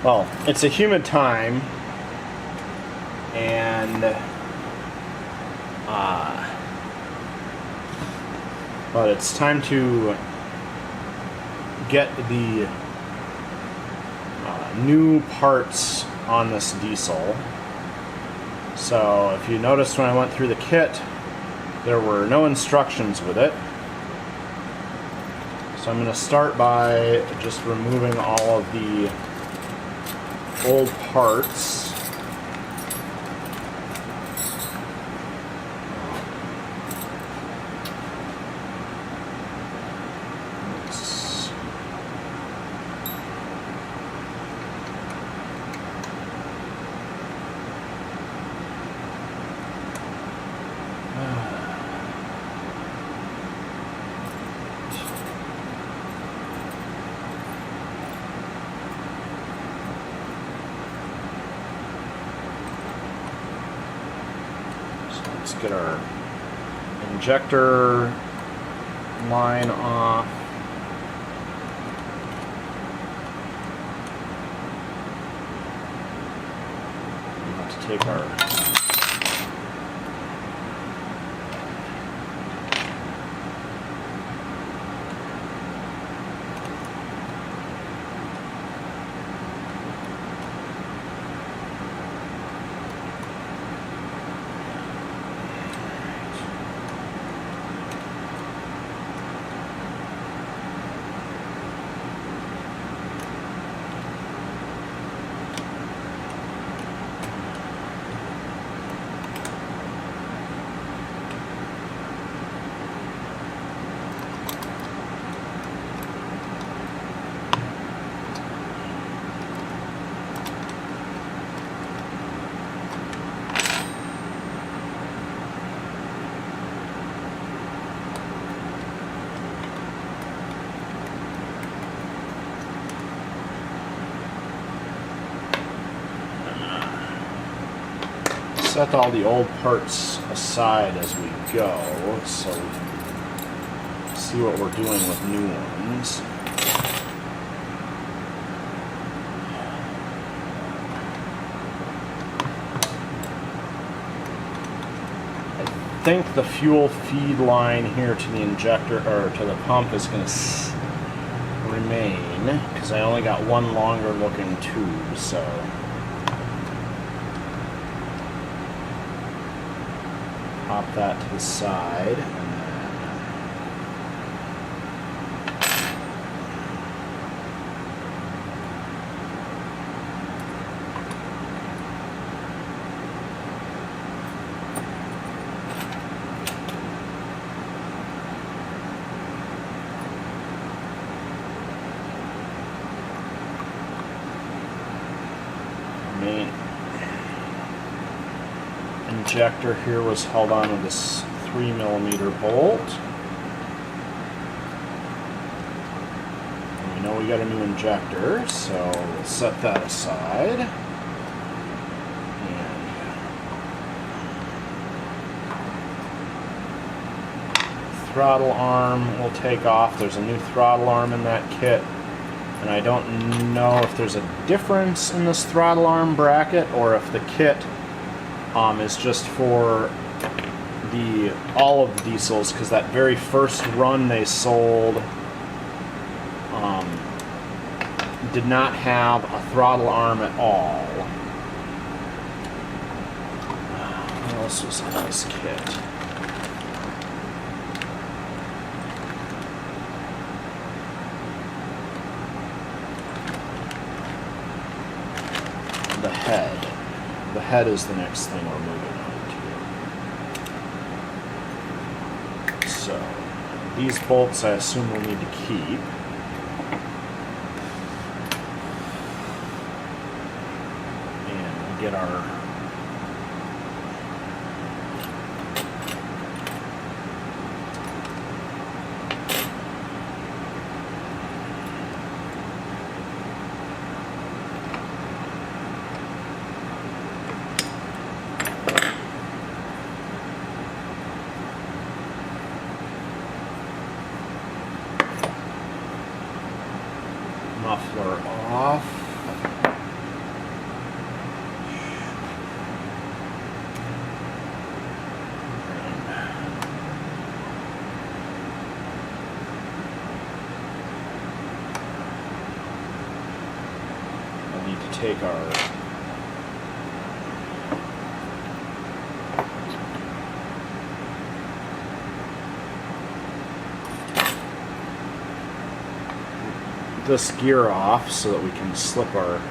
Well, it's a humid time, and but it's time to get the new parts on this diesel. So if you noticed when I went through the kit, there were no instructions with it. So I'm going to start by just removing all of the old parts. Let's get our injector line off. We have to take our set all the old parts aside as we go, so we can see what we're doing with new ones. I think the fuel feed line here to the injector, or to the pump, is going to remain, because I only got one longer looking tube, so pop that to the side, and main injector here was held on with this 3mm bolt. And we know we got a new injector, so we'll set that aside. And throttle arm will take off. There's a new throttle arm in that kit, and I don't know if there's a difference in this throttle arm bracket or if the kit is just for all of the diesels, because that very first run they sold did not have a throttle arm at all. What else was in this kit? The head. The head is the next thing we're moving on to. So, these bolts I assume we'll need to keep. And we'll get our muffler off. need to take our this gear off so that we can slip our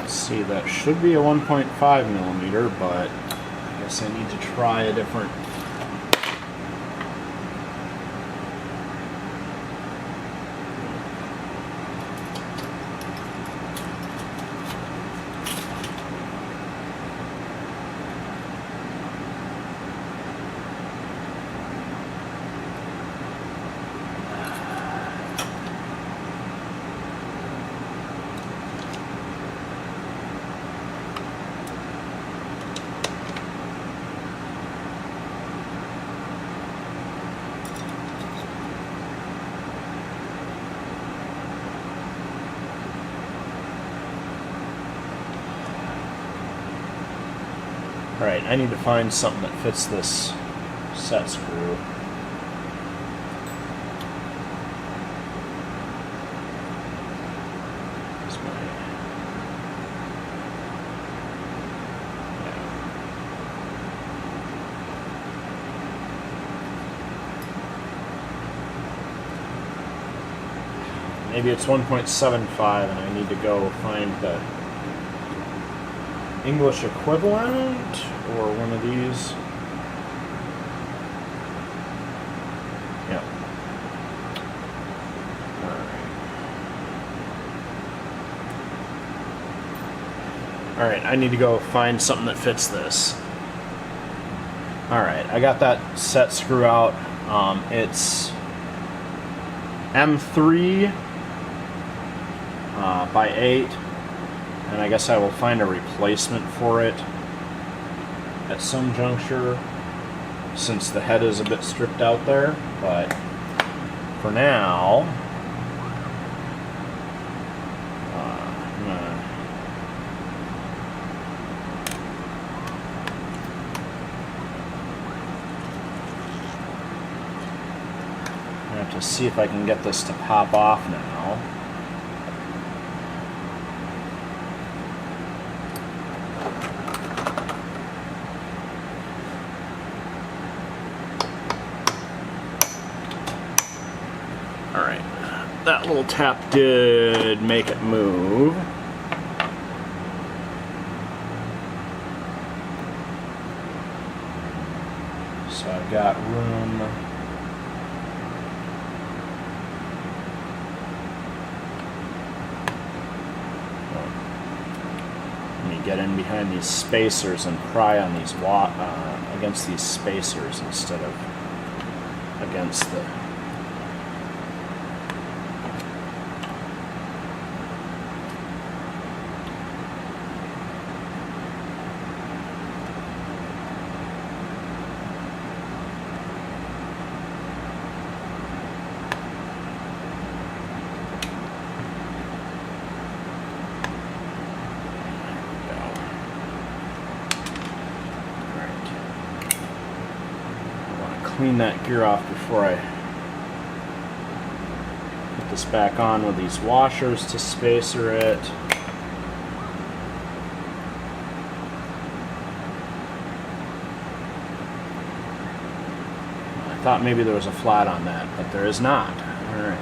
see, that should be a 1.5 millimeter, but I guess I need to try a different. Alright, I need to find something that fits this set screw. Maybe it's 1.75 and I need to go find the English equivalent or one of these. Yeah. Alright, I need to go find something that fits this. Alright, I got that set screw out. It's M3 by 8. And I guess I will find a replacement for it at some juncture, since the head is a bit stripped out there. But for now, I'm gonna have to see if I can get this to pop off now. That little tap did make it move. So I've got room. Let me get in behind these spacers and pry on these against these spacers instead of against the. Clean that gear off before I put this back on with these washers to spacer it. I thought maybe there was a flat on that, but there is not. All right.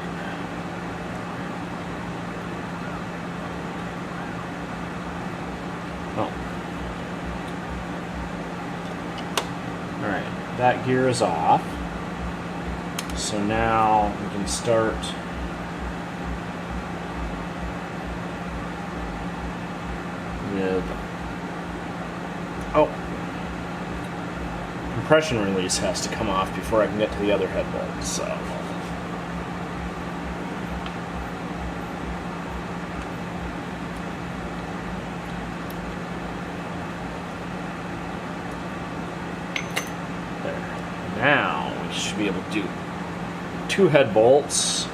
Oh. All right. That gear is off, so now we can start with, compression release has to come off before I can get to the other head bolt, so. Now we should be able to do 2 head bolts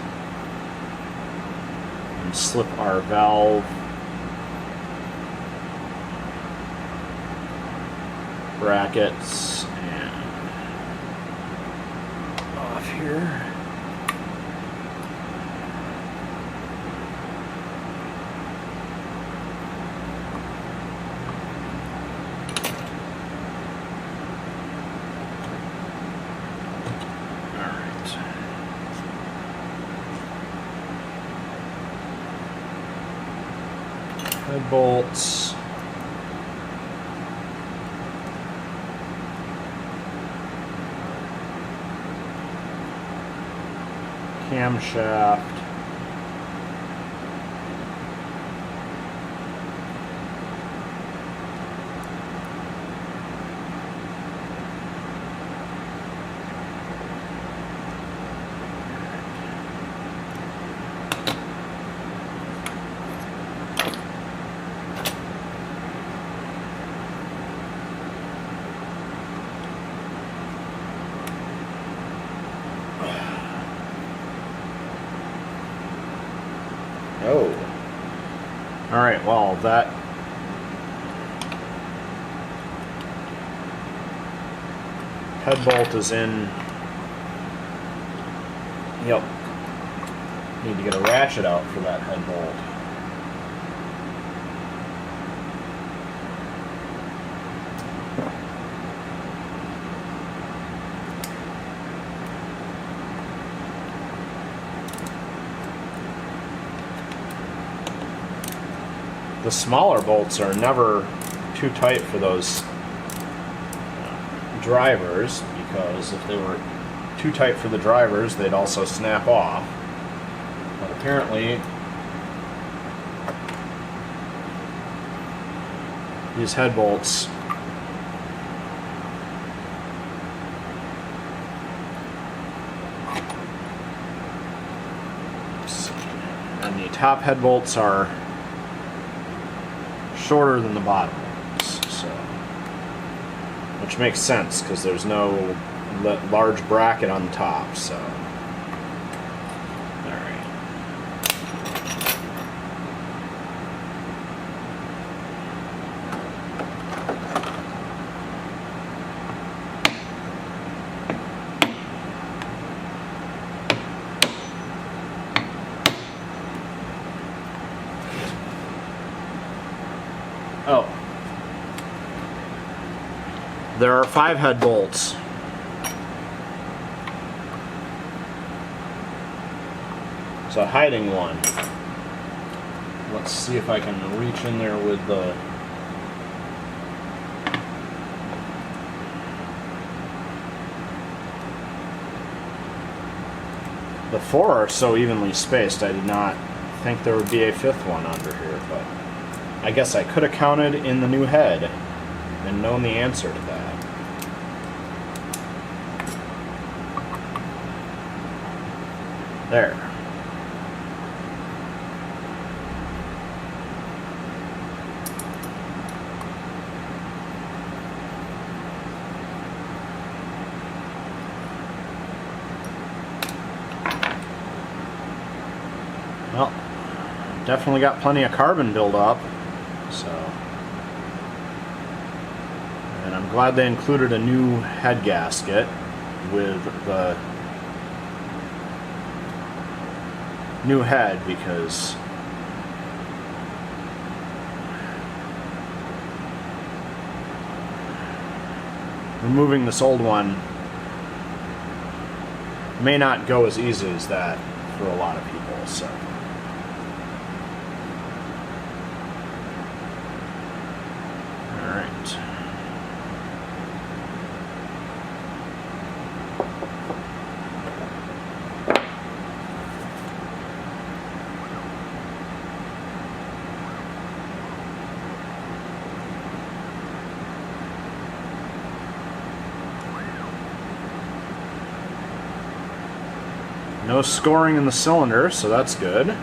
and slip our valve brackets and off here. Head bolts. Camshaft. Oh. Alright, well, that head bolt is in. Yep. Need to get a ratchet out for that head bolt. The smaller bolts are never too tight for those drivers, because if they were too tight for the drivers, they'd also snap off. But apparently, these head bolts and the top head bolts are shorter than the bottom ones, so, which makes sense because there's no large bracket on the top. So, all right. Oh. There are 5 head bolts. So hiding one. Let's see if I can reach in there with the the 4 are so evenly spaced. I did not think there would be a 5th one under here, but I guess I could have counted in the new head and known the answer to that. There. Well, definitely got plenty of carbon buildup. So, and I'm glad they included a new head gasket with the new head, because removing this old one may not go as easy as that for a lot of people. So. No scoring in the cylinder, so that's good.